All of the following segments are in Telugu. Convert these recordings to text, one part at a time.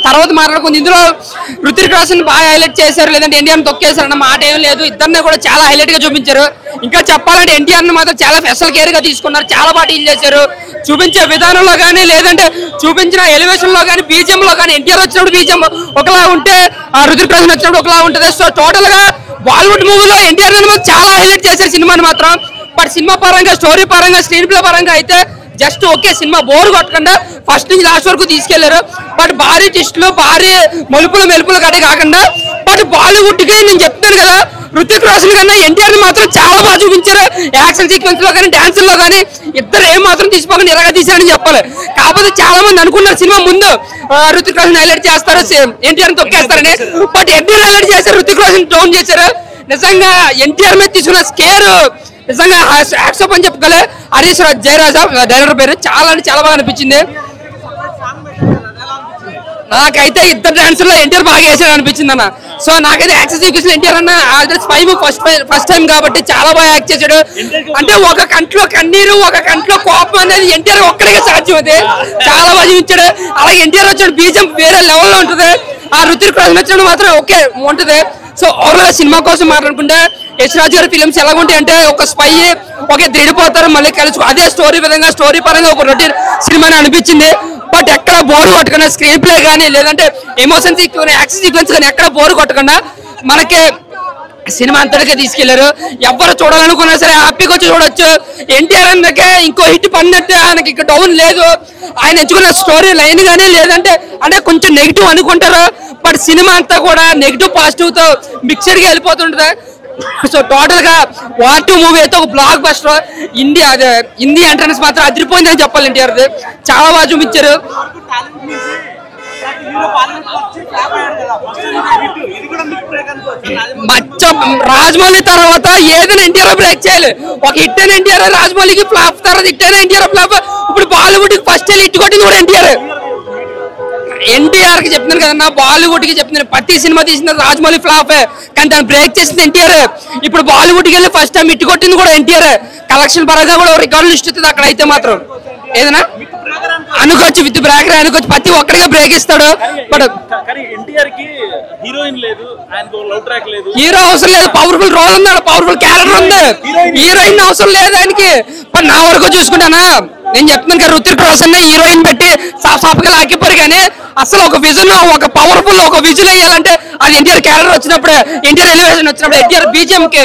తర్వాత మాట్లాడుకుంది ఇందులో రుతిక్ రోషన్ బాగా హైలైట్ చేశారు, లేదంటే ఎన్టీఆర్ తొక్కేశారు అన్న మాట ఏం లేదు. ఇద్దరిని కూడా చాలా హైలైట్ గా చూపించారు. ఇంకా చెప్పాలంటే ఎన్టీఆర్ ని మాత్రం చాలా స్పెషల్ కేర్ గా తీసుకున్నారు, చాలా బాగా డీల్ చేశారు. చూపించే విధానంలో కానీ, లేదంటే చూపించిన ఎలివేషన్ లో కానీ, బీజిఎం లో కానీ, ఎన్టీఆర్ వచ్చినప్పుడు బీజిఎం ఒకలా ఉంటే రుతిక్ రోషన్ వచ్చినప్పుడు ఒకలా ఉంటుంది. సో టోటల్ గా బాలీవుడ్ మూవీలో ఎన్టీఆర్ చాలా హైలైట్ చేశారు సినిమాని మాత్రం. బట్ సినిమా పరంగా, స్టోరీ పరంగా, స్క్రీన్ ప్లే పరంగా అయితే జస్ట్ ఓకే, సినిమా బోర్ కొట్టకుండా ఫస్ట్ నుంచి లాస్ట్ వరకు తీసుకెళ్లారు. బట్ భారీ ట్విస్టులు, భారీ మలుపులు మెలుపులు కట్టే కాకుండా, బట్ బాలీవుడ్ కి నేను చెప్తాను కదా, రుతిక్ రోషన్ కన్నా ఎన్టీఆర్ ని మాత్రం చాలా బాగా చూపించారు. యాక్షన్ సీక్వెన్స్ లో కానీ, డాన్స్ లో కానీ ఇద్దరు ఏం మాత్రం తీసుకోకుండా ఎలాగా తీశారని చెప్పాలి. కాకపోతే చాలా మంది అనుకున్నారు సినిమా ముందు రుతిక్ రోషన్ హైలైట్ చేస్తారు, ఎన్టీఆర్ తొక్కేస్తారని. బట్ ఎన్టీఆర్ హైలైట్ చేశారు, రుతిక్ రోషన్ డౌన్ చేశారు. నిజంగా ఎన్టీఆర్ మీద తీసుకున్న స్కేర్ నిజంగా యాక్సప్ అని చెప్పుకోలే. హరీష్ జయరాజా డైరెక్టర్ పేరు, చాలా అంటే చాలా బాగా అనిపించింది నాకైతే. ఇద్దరు డాన్సర్ లో ఎన్టీఆర్ బాగా వేసాడు అనిపించింది అన్న. సో నాకైతే యాక్సెస్ చూపించిన ఎన్టీఆర్ అన్న ఆల్రెడీ ఫస్ట్ టైం కాబట్టి చాలా బాగా యాక్ట్ చేశాడు. అంటే ఒక కంట్లో కన్నీరు, ఒక కంట్లో కోపం అనేది ఎన్టీఆర్ ఒక్కడికే సాధ్యం. అది చాలా బాగా చూపించాడు. అలాగే ఎన్టీఆర్ వచ్చాడు, బీజం వేరే లెవెల్లో ఉంటుంది. ఆ రుతిక్ రోషన్ వచ్చినప్పుడు మాత్రం ఓకే ఉంటుంది. సో ఓవరాల్ సినిమా కోసం మాట్లాడుకుంటే యశ్ రాజ్ గారి ఫిలిమ్స్ ఎలా ఉంటాయి అంటే, ఒక స్పై ఒకే దిడిపోతారు, మళ్ళీ కలిసి అదే స్టోరీ విధంగా, స్టోరీ పరంగా ఒక రొటీన్ సినిమా అనిపించింది. బట్ ఎక్కడ బోర్ కొట్టకుండా స్క్రీన్ ప్లే కానీ, లేదంటే ఎమోషన్స్ యాక్షన్ సీక్వెన్స్ కానీ ఎక్కడ బోర్ కొట్టకుండా మనకి సినిమా అంతటికే తీసుకెళ్లారు. ఎవరు చూడాలనుకున్నా సరే హ్యాపీగా వచ్చి చూడొచ్చు. ఎన్టీఆర్ అందుకే ఇంకో హిట్ పడినట్టు ఆయనకి ఇక్కడ డౌన్ లేదు. ఆయన ఎంచుకున్న స్టోరీ లైన్ కానీ, లేదంటే అంటే కొంచెం నెగిటివ్ అనుకుంటారు. బట్ సినిమా అంతా కూడా నెగిటివ్ పాజిటివ్ తో మిక్సర్ గా వెళ్ళిపోతుంటది. సో టోటల్ గా వార్ 2 మూవీ అయితే ఒక బ్లాక్ బస్టర్. హిందీ ఎంట్రన్స్ మాత్రం అదిరిపోయిందని చెప్పాలి. ఎన్టీఆర్ చాలా బాగా చూపించారు. రాజమౌళి తర్వాత ఏదైనా ఎన్టీఆర్ బ్రేక్ చేయాలి. ఒక హిట్ అయిన ఎన్టీఆర్, రాజమౌళికి ఫ్లాప్, తర్వాత హిట్ అయిన ఎన్టీఆర్ ఫ్లాప్. ఇప్పుడు బాలీవుడ్ కి ఫస్ట్ హిట్ కొట్టింది కూడా ఎన్టీఆర్. ఎన్టీఆర్ కి చెప్తున్నాను కదన్నా, బాలీవుడ్ కి చెప్తున్నాను, ప్రతి సినిమా తీసిన రాజమౌళి ఫ్లాప్, కానీ దాన్ని బ్రేక్ చేసింది ఎన్టీఆర్. ఇప్పుడు బాలీవుడ్ కి వెళ్ళి ఫస్ట్ టైం హిట్ కొట్టింది కూడా ఎన్టీఆర్. కలెక్షన్ పరంగా కూడా రికార్డులు ఇస్తుంది అక్కడ అయితే మాత్రం. ఏదైనా అనుకోవచ్చు, విత్ బ్రేకర్ అనుకోవచ్చు, ప్రతి ఒక్కడిగా బ్రేక్ ఇస్తాడు. బట్ హీరో అవసరం లేదు, పవర్ఫుల్ రోల్ ఉంది, పవర్ఫుల్ క్యారెక్టర్ ఉంది, హీరోయిన్ అవసరం లేదు ఆయనకి. బట్ నా వరకు చూసుకుంటానా, నేను చెప్తున్నాను కదా, రుతిక్ రోషన్ హీరోయిన్ పెట్టి సాఫ్గా లాక్కిపోరు. కానీ అసలు ఒక విజన్, ఒక పవర్ఫుల్ ఒక విజువల్ వేయాలంటే అది ఎన్టీఆర్ క్యారెక్టర్ వచ్చినప్పుడు, ఎన్టీఆర్ ఎలివేషన్ వచ్చినప్పుడు, ఎన్టీఆర్ బీజిఎం కి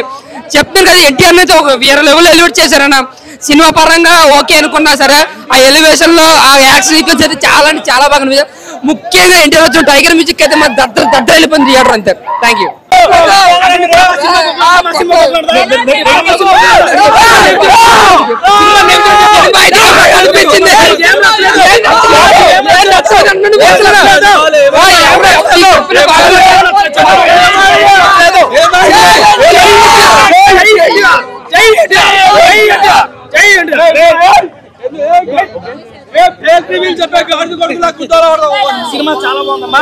చెప్తున్నాను కదా, ఎన్టీఆర్ అయితే ఒక వేరే లెవెల్ ఎలివేట్ చేశారన్న. సినిమా పరంగా ఓకే అనుకున్నా సరే, ఆ ఎలివేషన్ లో ఆ యాక్షన్ సీక్వెన్స్ అయితే చాలా అంటే చాలా బాగా అనిపించింది. ముఖ్యంగా ఎన్టీఆర్ వచ్చిన టైగర్ మ్యూజిక్ అయితే మన దద్ద వెళ్ళిపోయింది థియేటర్ అంతే. Thank you. సినిమా చాలా బాగుందమ్మా.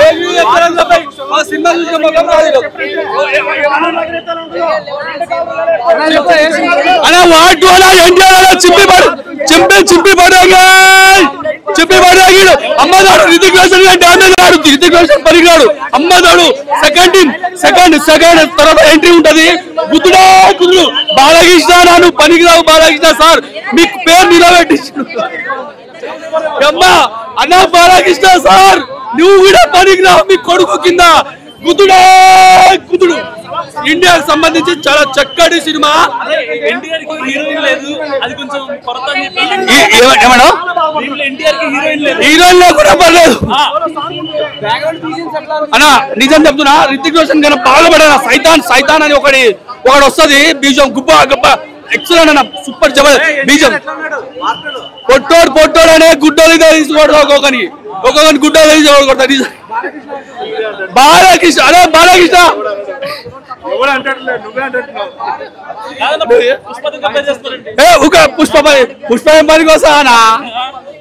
చింపి పడేగాడు అమ్మదాడు. రితిక్ రోషన్ డామేజ్ ఆడు, రితిక్ రోషన్ పనికిరాడు. అమ్మదాడు సెకండ్ తర్వాత ఎంట్రీ ఉంటది. గుద్దుడు బాలకృష్ణ, నాను పనికిరావు బాలకృష్ణ సార్, మీకు పేరు నిలబెట్టించు అమ్మా అన్నా. బాలకృష్ణ సార్, నువ్వు కూడా పనికిరావు, మీ కొడుకు కింద గుద్దుడు. ఇండియాకి సంబంధించి చాలా చక్కటి సినిమా. హీరోయిన్ లో కూడా పర్లేదు అన్నా, నిజం చెప్తున్నా. రితిక్ రోషన్ కన్నా బాగా పడాను. సైతాన్ అని ఒకటి వస్తుంది, బీజం గుబ్బ ఎక్సలెంట్ అన్న, సూపర్ జబర్దస్త్ బీజం. పొట్టోడు అనే గుడ్డోలు తీసుకోవడం, ఒక్కొక్కని గుడ్డోలు తీసుకోకూడదు. బాలకృష్ణ అదే బాలకృష్ణ పుష్ప పని కోసం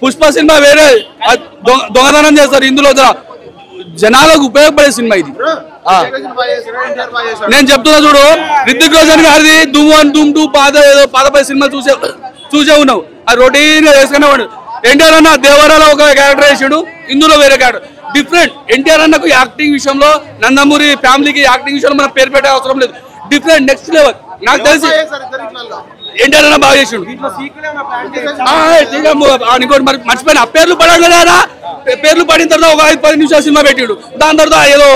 పుష్ప సినిమా వేరే దొంగతనం చేస్తారు. ఇందులో జనాలకు ఉపయోగపడే సినిమా ఇది. నేను చెప్తున్నా చూడు, రితిక్ రోషన్ గారిది ధూమ్ 1 ధూమ్ 2 పాత సినిమా చూసే ఉన్నావు. అది రొటీన్ గా చేసుకునేవాడు. ఎన్టీఆర్ అన్న దేవరాలో ఒక క్యారెక్టర్ వేసాడు, ఇందులో వేరే క్యారెక్టర్. డిఫరెంట్. ఎన్టీఆర్ అన్నకు యాక్టింగ్ విషయంలో నందమూరి ఫ్యామిలీకి యాక్టింగ్ విషయంలో మనం పేరు పెట్టే అవసరం లేదు. Different next level. నాకు తెలిసి ఎన్టీఆర్ అన్న బాగా చేసిండు. ఇంకోటి మరి మర్చిపోయిన పేర్లు పడాలి కదా. పేర్లు పడిన తర్వాత ఒక 5-10 నిమిషాలు సినిమా పెట్టిండు. దాని తర్వాత ఏదో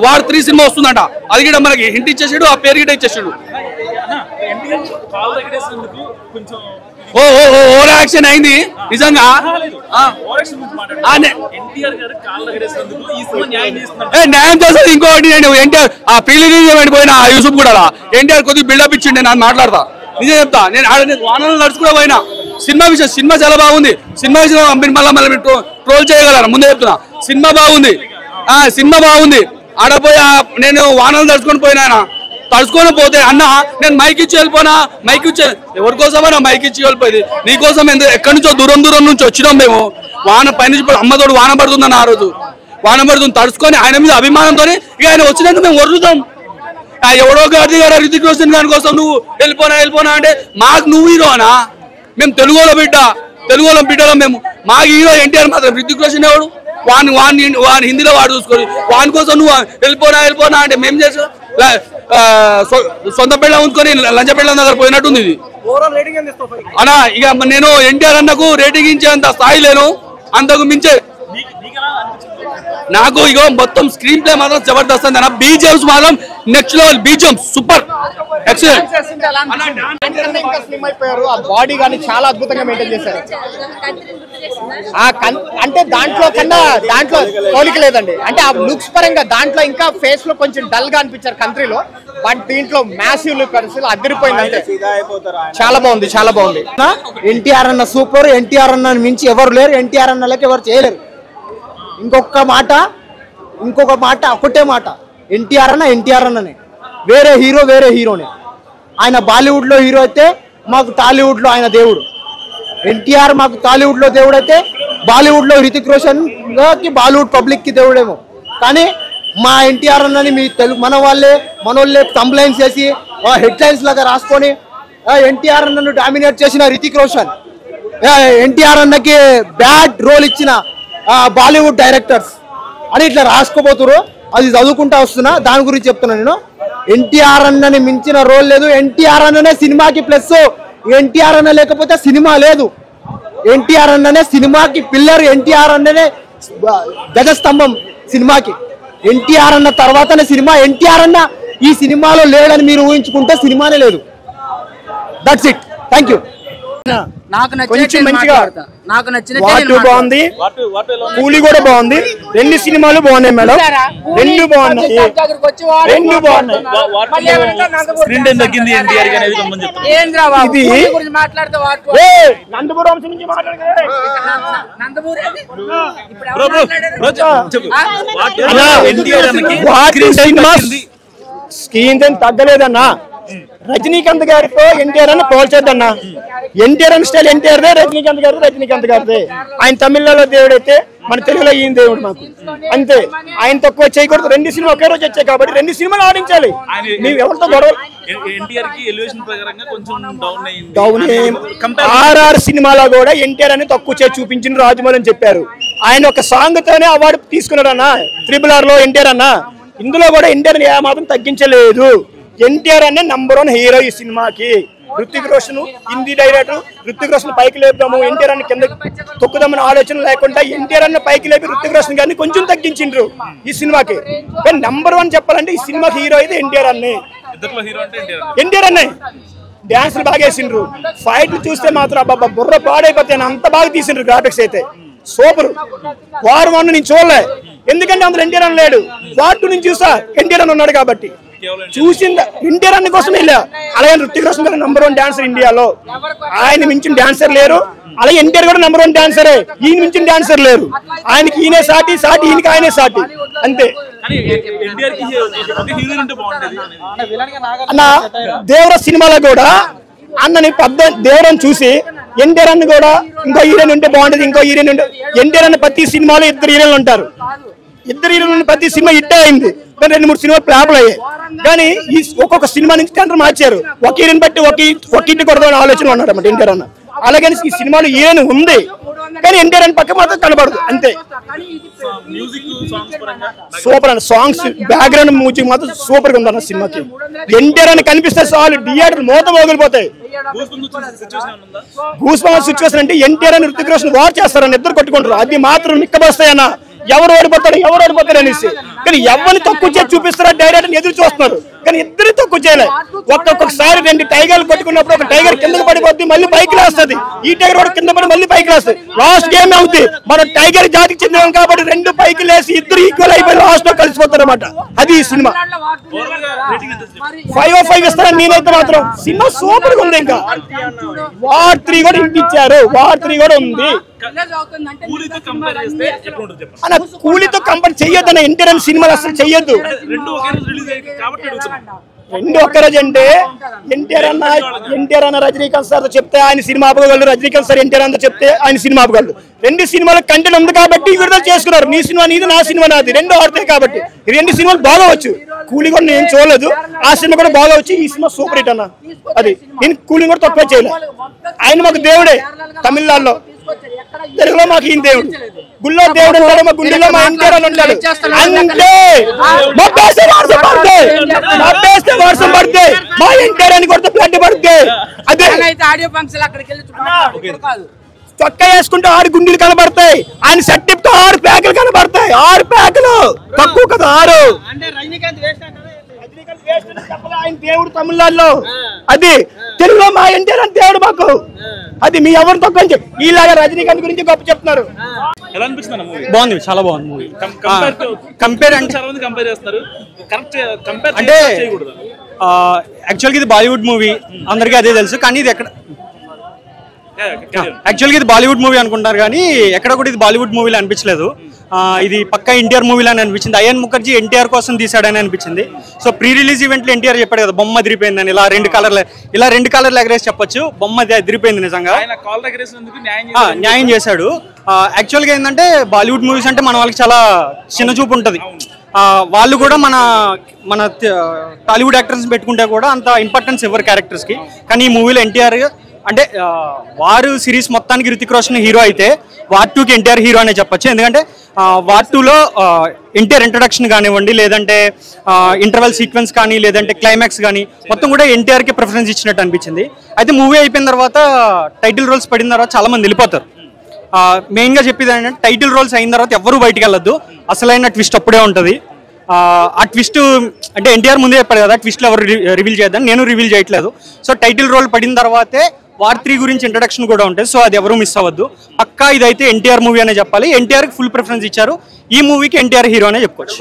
వార్ 3 సినిమా వస్తుందంట. అది కూడా మనకి హింట్ ఇచ్చేసాడు. ఆ పేరు గిట్ట ఇచ్చేసాడు. ఓవర్ యాక్షన్ అయింది నిజంగా. న్యాయం చేస్తుంది. ఇంకోటి ఎన్టీఆర్ ఆ పీలి పోయినా యూసుఫ్ కూడా ఎన్టీఆర్ కొద్దిగా బిల్డప్ ఇచ్చిండే. నేను మాట్లాడతా నిజం చెప్తా. నేను వానలు నడుచుకునే పోయినా. సినిమా విషయం సినిమా చాలా బాగుంది. సినిమా విషయం మళ్ళీ ట్రోల్ చేయగలరా ముందే చెప్తున్నా. సినిమా బాగుంది. సినిమా బాగుంది. ఆడపోయి నేను వానలు తడుచుకొని పోయినా. తడుచుకొని పోతే అన్న నేను మైక్ ఇచ్చి వెళ్ళిపోనా. మైక్ ఇచ్చి ఎవరి కోసమైనా మైక్ ఇచ్చి వెళ్ళిపోయింది. నీకోసం ఎక్కడి నుంచో దూరం నుంచి వచ్చినాం మేము. వాన పైనుంచి అమ్మతోడు వాన పడుతుందన్న. ఆ రోజు వాన పడుతుంది. తడుచుకొని ఆయన మీద అభిమానంతో ఇక ఆయన వచ్చినందుకు మేము వరులుతాం. ఎవడో గారి గారు రితిక్ రోషన్ గారి కోసం నువ్వు వెళ్ళిపోనా అంటే మాకు నువ్వు హీరోనా? మేము తెలుగులో బిడ్డలో మేము. మాకు హీరో ఎన్టీఆర్ మాత్రం. రితిక్ రోషన్ ఎవడు? వాని హిందీలో వాడు చూసుకొని వాని కోసం నువ్వు వెళ్ళిపోనా అంటే మేము చేసాం. సొంత పిల్ల ఉంచుకొని లంచ పిల్ల దగ్గర పోయినట్టుంది ఇది అన్నా. ఇక నేను ఎన్టీఆర్ అన్నకు రేటింగ్ ఇచ్చేంత స్థాయి లేను. అంతకు మించే నాకు ఇగో మొత్తం స్క్రీన్ ప్లే మాత్రం జబర్దస్త్ అన్న. బీజిఎమ్స్ మాత్రం next level. BGM super excellent. Body కానీ చాలా అద్భుతంగా మెయింటైన్ చేశారు. అంటే దాంట్లో పోలిక లేదండి. అంటే ఆ లుక్స్ పరంగా దాంట్లో ఇంకా ఫేస్ లో కొంచెం డల్ గా అనిపించారు కంట్రీలో. బట్ దీంట్లో మ్యాసివ్ లుక్ అదిరిపోయింది. అంటే చాలా బాగుంది. ఎన్టీఆర్ అన్న సూపర్. ఎన్టీఆర్ అన్న మించి ఎవరు లేరు. ఎన్టీఆర్ అన్నలకి ఎవరు చేయలేరు. ఇంకొక మాట ఒకటే మాట. ఎన్టీఆర్ అన్ననే. వేరే హీరోనే. ఆయన బాలీవుడ్ లో హీరో అయితే మాకు టాలీవుడ్ లో ఆయన దేవుడు. ఎన్టీఆర్ మాకు టాలీవుడ్ లో దేవుడు అయితే బాలీవుడ్ లో రితిక్ రోషన్ కి బాలీవుడ్ పబ్లిక్ కి దేవుడేమో. కానీ మా ఎన్టీఆర్ అన్నని మీ మనోళ్ళే కంప్లైంట్స్ చేసి హెడ్లైన్స్ లాగా రాసుకొని ఎన్టీఆర్ అన్నను డామినేట్ చేసిన రితిక్ రోషన్, ఎన్టీఆర్ అన్నకి బ్యాడ్ రోల్ ఇచ్చిన బాలీవుడ్ డైరెక్టర్స్ అని ఇట్లా రాసుకోబోతున్నారు. అది చదువుకుంటా వస్తున్నా. దాని గురించి చెప్తున్నా నేను. ఎన్టీఆర్ అన్నని మించిన రోల్ లేదు. ఎన్టీఆర్ అన్ననే సినిమాకి ప్లస్. ఎన్టీఆర్ అన్న లేకపోతే సినిమా లేదు. ఎన్టీఆర్ అన్ననే సినిమాకి పిల్లర్. ఎన్టీఆర్ అన్ననే గజస్తంభం సినిమాకి. ఎన్టీఆర్ అన్న తర్వాతనే సినిమా. ఎన్టీఆర్ అన్న ఈ సినిమాలో లేడని మీరు ఊహించుకుంటే సినిమానే లేదు. That's it. Thank you. నాకు నచ్చిన బాగుంది. కూలీ కూడా బాగుంది. 2 సినిమాలు బాగున్నాయి మేడం. 2 బాగున్నాయి. స్క్రీన్ తగ్గలేదన్నా. రజనీకాంత్ గారితో ఎన్టీఆర్ అని పోల్చేద్దన్నా. ఎన్టీఆర్ అని స్టైల్ ఎన్టీఆర్దే, రజనీకాంత్ గారిదే. ఆయన తమిళనాడులో దేవుడు అయితే మన తెలుగులో ఈయన దేవుడు మాకు. అంతే. ఆయన తక్కువ చేయకూడదు. 2 సినిమాలు ఒకే రోజు వచ్చాయి కాబట్టి 2 సినిమాలు ఆడించాలి. మేము ఎవరితో గొడవ. RR సినిమాలో కూడా ఎన్టీఆర్ అని తక్కువ చేసి చూపించిన రాజమౌళి అని చెప్పారు. ఆయన ఒక సాంగ్ తోనే అవార్డు తీసుకున్నాడు అన్న. RRR లో ఎన్టీఆర్ అన్న. ఇందులో కూడా ఎన్టీఆర్ ఏమాత్రం తగ్గించలేదు. ఎన్టీఆర్ అనే #1 హీరో ఈ సినిమాకి. రుతిక్ రోషన్ హిందీ డైరెక్టర్. రుతిక్ రోషన్ పైకి లేపుదాము, ఎన్టీఆర్ అన్న కింద తొక్కుదామని ఆలోచన లేకుండా ఎన్టీఆర్ అన్న పైకి లేపి రుతిక్ రోషన్ గారిని కొంచెం తగ్గించిండ్రు ఈ సినిమాకి. కానీ #1 చెప్పాలంటే ఈ సినిమాకి హీరో అయితే ఎన్టీఆర్ అన్నే. డాన్సులు బాగా వేసిండ్రు. ఫైట్లు చూస్తే మాత్రం అబ్బా బుర్ర పాడైపోతాయి. అంత బాగా తీసిండ్రు. గ్రాఫిక్స్ అయితే సూపర్. వార్ 1 నేను చూడలే, ఎందుకంటే అందులో ఎన్టీఆర్ అన్న లేడు. వార్ 2 నేను చూసా, ఎన్టీఆర్ అన్న ఉన్నాడు కాబట్టి చూసింది. ఎన్టీఆర్ అన్న కోసం వెళ్ళా. అలాగే రుతిక్ రోషన్ గారు #1 డాన్సర్ ఇండియాలో. ఆయన మించిన డాన్సర్ లేరు. అలాగే ఎన్టీఆర్ కూడా #1 డాన్సరే. ఈయన మించిన డాన్సర్ లేరు. ఆయనకి ఈయనే సాటి, ఈయనకి ఆయనే సాటి. అంతే. అన్న దేవర సినిమాలో కూడా అన్నని పెద్ద దేవరని చూసి ఎన్టీఆర్ అన్న కూడా ఇంకో హీరోయిన్ ఉంటే బాగుంటది, ఇంకో హీరోయిన్ ఉంటే. ఎన్టీఆర్ అన్న ప్రతి సినిమాలో 2 హీరోయిన్లు ఉంటారు. 2 హీరోయిన్లు ప్రతి సినిమా హిట్ అయింది. కానీ 2-3 సినిమాలు ఫ్లాపులు అయ్యాయి. కానీ ఈ ఒక్కొక్క సినిమా నుంచి టెండర్ మార్చారు. ఒక హీరోని బట్టి ఒక ఇంటి కొడదామని ఆలోచన ఉన్నారు అన్నమాట ఎన్టీఆర్ అన్న. అలాగే ఈ సినిమాలో హీరోయిన్ ఉంది కానీ ఎన్టీఆర్ అని పక్క మాత్రం కనబడదు అంతే. సూపర్ అన్న సాంగ్స్ బ్యాక్గ్రౌండ్ మ్యూజిక్ మాత్రం సూపర్ గా ఉంది అన్న సినిమాకి. ఎన్టీఆర్ అని కనిపిస్తే చాలు థియేటర్ మూత మోగిలిపోతాయి. గూస్ బంప్స్ సిచ్యువేషన్ అంటే ఎన్టీఆర్ అని హృతిక్ రోషన్ వార్ చేస్తారని ఇద్దరు కొట్టుకుంటారు. అది మాత్రం నిక్కబస్తాయన్న ఎవరు ఓడిపోతారు అనేసి. కానీ ఎవరిని తక్కువ చేసి చూపిస్తారా డైరెక్ట్ ఎదురు చూస్తున్నారు కానీ ఇద్దరు తక్కువ చేయలేదు. ఒక్కొక్కసారి 2 టైగర్లు కొట్టుకున్నప్పుడు ఒక టైగర్ కిందకి పడిపోద్ది మళ్ళీ పైకి లేస్తుంది, ఈ టైగర్ కూడా కింద పడి మళ్ళీ పైకి లేస్తుంది. లాస్ట్ గేమ్ అవుతుంది. మన టైగర్ జాతికి చెందిన కాబట్టి 2 పైకి లేసి ఇద్దరు ఈక్వల్ అయిపోయి లాస్ట్ లో కలిసిపోతారు అనమాట. అది ఈ సినిమా 5/5 ఇస్తారని నేనైతే మాత్రం. సినిమా సూపర్ గా ఉంది. ఇంకా వార్ 3 కూడా ఇంటిచ్చారు. వార్ 3 కూడా ఉంది అన్న. కూలీతో కంపేర్ చెయ్యొద్దు అన్న. ఎన్టీఆర్ సినిమాలు అసలు చెయ్యొద్దు. రెండు ఒక్కరోజు అంటే ఎన్టీఆర్ అన్న రజనీకాంత్ సార్ చెప్తే ఆయన సినిమా ఆపగలరు, రజనీకాంత్ సార్ ఎన్టీఆర్ అంతా చెప్తే ఆయన సినిమా ఆపగలరు. 2 సినిమాల కంటెంట్ ఉంది కాబట్టి విడుదల చేసుకున్నారు. నీ సినిమా నీది, నా సినిమా నాది, 2 ఆడతాయి కాబట్టి. 2 సినిమాలు బాగవచ్చు. కూలీ కూడా నేను చూడలేదు, ఆ సినిమా కూడా బాగవచ్చు. ఈ సినిమా సూపర్ హిట్ అన్న. అది నేను కూలీ కూడా తక్కువ చేయలేదు. ఆయన మాకు దేవుడే. తమిళనాడులో తెలుగులో మాకు ఈయన దేవుడు. గుళ్ళో దేవుడు ఉంటాడు, మా గుండెల్లో మా ఎన్టీఆర్ అని ఉంటాడు. అంతే వర్షం పడితే మా ఎన్టీఆర్ అని కొడితే బ్లడ్ పడితే అదే చొక్కా వేసుకుంటే 6 గుండెలు కనబడతాయి. ఆయన సెట్టిప్తో 6 ప్యాకులు కనబడతాయి. 6 ప్యాకులు తక్కువ కదా 6. ఆయన దేవుడు తమిళనాడులో. అది తెలుగులో మా ఎన్టీఆర్ అని దేవుడు మాకు. అది మీ ఎవరు తక్కువ ఇలాగా రజనీకాంత్ గురించి గొప్ప చెప్తున్నారు. బాగుంది, చాలా బాగుంది మూవీ. కంపేర్ అంటే యాక్చువల్గా ఇది బాలీవుడ్ మూవీ, అందరికీ అదే తెలుసు. కానీ ఇది ఎక్కడ యాక్చువల్గా ఇది బాలీవుడ్ మూవీ అనుకుంటారు కానీ ఎక్కడ కూడా ఇది బాలీవుడ్ మూవీలో అనిపించలేదు. ఇది పక్కా ఎన్టీఆర్ మూవీలో అని అనిపించింది. అయాన్ ముఖర్జీ ఎన్టీఆర్ కోసం తీసాడని అనిపించింది. సో ప్రీ రిలీజ్ ఈవెంట్లో ఎన్టీఆర్ చెప్పాడు కదా బొమ్మ అదిరిపోయిందని. ఇలా 2 కలర్లు ఎగరేసి చెప్పొచ్చు. బొమ్మ అదిరిపోయింది నిజంగా. న్యాయం చేశాడు. యాక్చువల్గా ఏంటంటే బాలీవుడ్ మూవీస్ అంటే మన వాళ్ళకి చాలా చిన్న చూపు ఉంటుంది. వాళ్ళు కూడా మన టాలీవుడ్ యాక్టర్స్ పెట్టుకుంటే కూడా అంత ఇంపార్టెన్స్ ఇవ్వరు క్యారెక్టర్స్కి. కానీ ఈ మూవీలో ఎన్టీఆర్ అంటే వారు సిరీస్ మొత్తానికి హృతిక్ రోషన్ హీరో అయితే వార్ 2కి ఎన్టీఆర్ హీరో అనే చెప్పొచ్చు. ఎందుకంటే వార్ 2లో ఎన్టీఆర్ ఇంట్రడక్షన్ కానివ్వండి, లేదంటే ఇంటర్వెల్ సీక్వెన్స్ కానీ, లేదంటే క్లైమాక్స్ కానీ మొత్తం కూడా ఎన్టీఆర్కి ప్రిఫరెన్స్ ఇచ్చినట్టు అనిపించింది. అయితే మూవీ అయిపోయిన తర్వాత టైటిల్ రోల్స్ పడిన తర్వాత చాలా మంది వెళ్ళిపోతారు. మెయిన్గా చెప్పేది ఏంటంటే టైటిల్ రోల్స్ అయిన తర్వాత ఎవరు బయటికి వెళ్ళొద్దు. అసలైన ట్విస్ట్ అప్పుడే ఉంటుంది. ఆ ట్విస్ట్ అంటే ఎన్టీఆర్ ముందే చెప్పారు కదా, ట్విస్ట్లు ఎవరు రివీల్ చేద్దాం, నేను రివీల్ చేయట్లేదు. సో టైటిల్ రోల్ పడిన తర్వాతే వార్ 3 గురించి ఇంట్రడక్షన్ కూడా ఉంటుంది. సో అది ఎవరు మిస్ అవ్వద్దు. పక్కా ఇదైతే ఎన్టీఆర్ మూవీ అనే చెప్పాలి. ఎన్టీఆర్కి ఫుల్ ప్రిఫరెన్స్ ఇచ్చారు. ఈ మూవీకి ఎన్టీఆర్ హీరో అనే చెప్పుకోవచ్చు.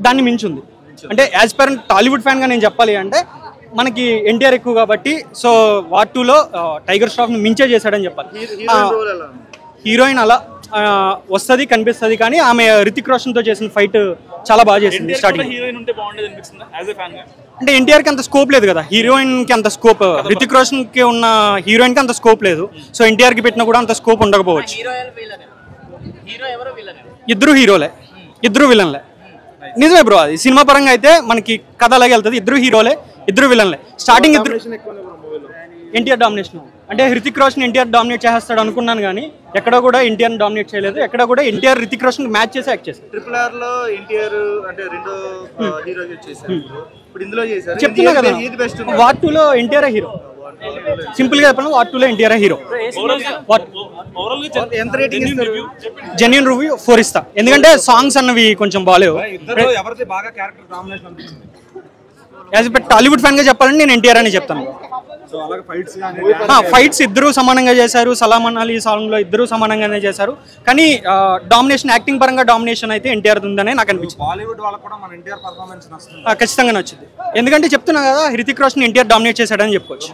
దాన్ని మించింది అంటే యాజ్ పర్ టాలీవుడ్ ఫ్యాన్ గా నేను చెప్పాలి అంటే మనకి ఎన్టీఆర్ ఎక్కువ కాబట్టి సో వార్ 2లో టైగర్ ష్రాఫ్ ని మించే చేశాడని చెప్పాలి. హీరోయిన్ అలా వస్తుంది కనిపిస్తుంది కానీ ఆమె రితిక్ రోషన్ తో చేసిన ఫైట్ చాలా బాగా చేసింది. స్టార్టింగ్ అంటే ఎన్టీఆర్ కి అంత స్కోప్ లేదు కదా, హీరోయిన్ కి అంత స్కోప్, రితిక్ రోషన్ కి ఉన్న హీరోయిన్ కి అంత స్కోప్ లేదు. సో ఎన్టీఆర్ కి పెట్టినా కూడా అంత స్కోప్ ఉండకపోవచ్చు. ఇద్దరు హీరోలే, ఇద్దరు విలన్లే. నిజమే బ్రో, అది సినిమా పరంగా అయితే మనకి కథ అలాగే వెళ్తుంది. ఇద్దరు హీరోలే, ఇద్దరు విలన్లే. స్టార్టింగ్ ఇద్దరు ఎన్టీఆర్ డామినేషన్ అంటే హృతిక్ రోషన్ ఎన్టీఆర్ డామినేట్ చేస్తాడు అనుకున్నాను కానీ ఎక్కడ కూడా ఎన్టీఆర్ డామినేట్ చేయలేదు. ఎక్కడ కూడా ఎన్టీఆర్ రితిక్ రోషన్ మ్యాచ్ చేసి యాక్ట్ చేశారు. RRR లో ఎన్టీఆర్ అంటే రెండో హీరో చేశారు. ఇప్పుడు ఇందులో చేశారు. చెప్తున్నా కదా వార్ 2లో ఎన్టీఆర్ హీరో. సింపుల్ గా చెప్పాలి, వార్ 2లో ఎన్టీఆర్ హీరో. ఎంత రేటింగ్ ఇస్తారు? జెన్యూన్ రివ్యూ 4 ఇస్తా. ఎందుకంటే సాంగ్స్ అన్నవి కొంచెం బాగాలేవు. యాజ్ ఎ టాలీవుడ్ ఫ్యాన్ గా చెప్పాలంటే నేను ఎన్టీఆర్ అని చెప్తాను. ఫైట్స్ ఇద్దరు సమానంగా చేశారు. సలామాన్ అలీ సాంగ్ లో ఇద్దరు సమానంగానే చేశారు. కానీ డామినేషన్, యాక్టింగ్ పరంగా డామినేషన్ అయితే ఎన్టీఆర్ ఉందనే నాకు అనిపించింది. ఖచ్చితంగా నచ్చింది. ఎందుకంటే చెప్తున్నా కదా హృతిక్ రోషన్ ఎన్టీఆర్ డామినేట్ చేశాడని చెప్పుకోవచ్చు.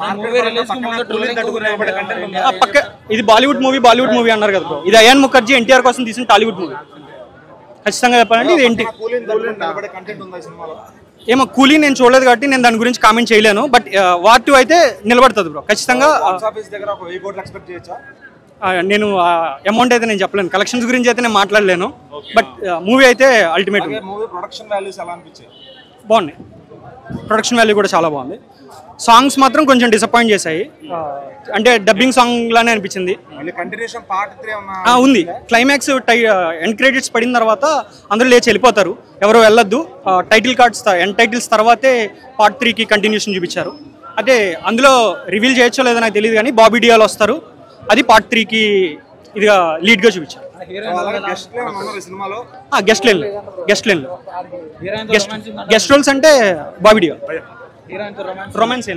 పక్క ఇది బాలీవుడ్ మూవీ అన్నారు కదా, ఇది అయాన్ ముఖర్జీ ఎన్టీఆర్ కోసం తీసిన టాలీవుడ్ మూవీ. ఖచ్చితంగా చెప్పాలంటే ఇది ఏంటి ఏమో కూలీ నేను చూడలేదు కాబట్టి నేను దాని గురించి కామెంట్ చేయలేను. బట్ వార్ 2 అయితే నిలబడుతుంది బ్రో ఖచ్చితంగా. నేను అమౌంట్ అయితే నేను చెప్పలేను, కలెక్షన్స్ గురించి అయితే నేను మాట్లాడలేను. బట్ మూవీ అయితే అల్టిమేట్. మూవీ ప్రొడక్షన్ వాల్యూస్ ఎలా అనిపించాయి? బాగున్నాయి, ప్రొడక్షన్ వాల్యూ కూడా చాలా బాగుంది. సాంగ్స్ మాత్రం కొంచెం డిసప్పాయింట్ చేశాయి, అంటే డబ్బింగ్ సాంగ్ లానే అనిపించింది. కంటిన్యూషన్ పార్ట్ 3 ఉంది. క్లైమాక్స్ ఎండ్ క్రెడిట్స్ పడిన తర్వాత అందరూ లేచి వెళ్ళిపోతారు, ఎవరు వెళ్ళొద్దు. టైటిల్ కార్డ్స్ ఎండ్ టైటిల్స్ తర్వాతే పార్ట్ 3కి కంటిన్యూషన్ చూపించారు. అంటే అందులో రివీల్ చేయొచ్చో లేదో నాకు తెలియదు కానీ బాబీ డియోల్ వస్తారు, అది పార్ట్ 3కి ఇదిగా లీడ్గా చూపించారు. గెస్ట్ రోల్స్ అంటే బాబీ డియోల్. రొమాన్స్